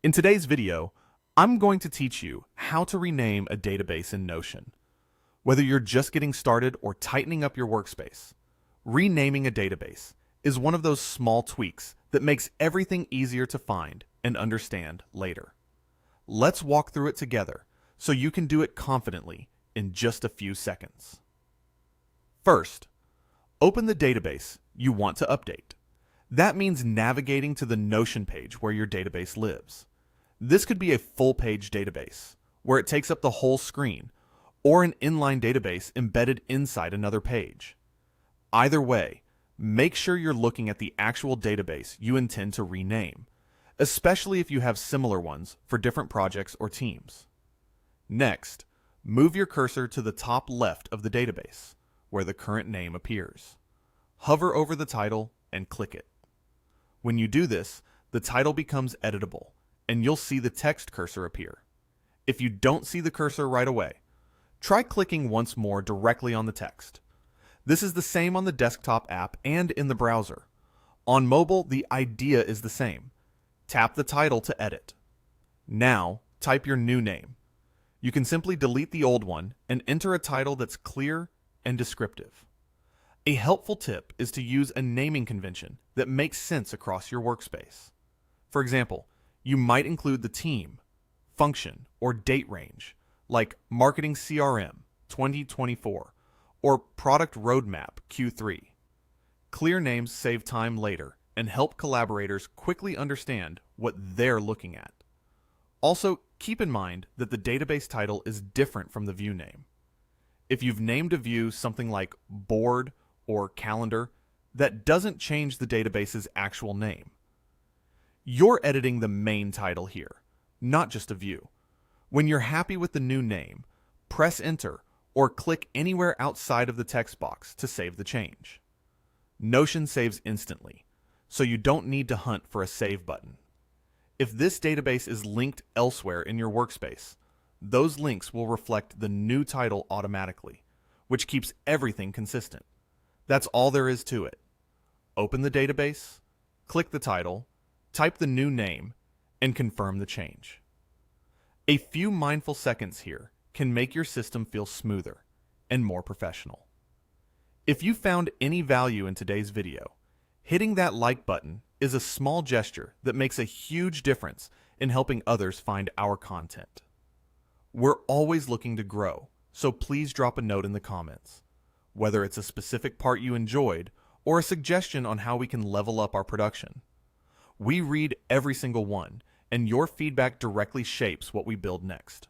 In today's video, I'm going to teach you how to rename a database in Notion. Whether you're just getting started or tightening up your workspace, renaming a database is one of those small tweaks that makes everything easier to find and understand later. Let's walk through it together so you can do it confidently in just a few seconds. First, open the database you want to update. That means navigating to the Notion page where your database lives. This could be a full-page database, where it takes up the whole screen, or an inline database embedded inside another page. Either way, make sure you're looking at the actual database you intend to rename, especially if you have similar ones for different projects or teams. Next, move your cursor to the top left of the database, where the current name appears. Hover over the title and click it. When you do this, the title becomes editable, and you'll see the text cursor appear. If you don't see the cursor right away, try clicking once more directly on the text. This is the same on the desktop app and in the browser. On mobile, the idea is the same. Tap the title to edit. Now, type your new name. You can simply delete the old one and enter a title that's clear and descriptive. A helpful tip is to use a naming convention that makes sense across your workspace. For example, you might include the team, function, or date range, like Marketing CRM 2024 or Product Roadmap Q3. Clear names save time later and help collaborators quickly understand what they're looking at. Also, keep in mind that the database title is different from the view name. If you've named a view something like Board or Calendar, that doesn't change the database's actual name. You're editing the main title here, not just a view. When you're happy with the new name, press Enter or click anywhere outside of the text box to save the change. Notion saves instantly, so you don't need to hunt for a save button. If this database is linked elsewhere in your workspace, those links will reflect the new title automatically, which keeps everything consistent. That's all there is to it. Open the database, click the title, type the new name, and confirm the change. A few mindful seconds here can make your system feel smoother and more professional. If you found any value in today's video, hitting that like button is a small gesture that makes a huge difference in helping others find our content. We're always looking to grow, so please drop a note in the comments. Whether it's a specific part you enjoyed or a suggestion on how we can level up our production. We read every single one, and your feedback directly shapes what we build next.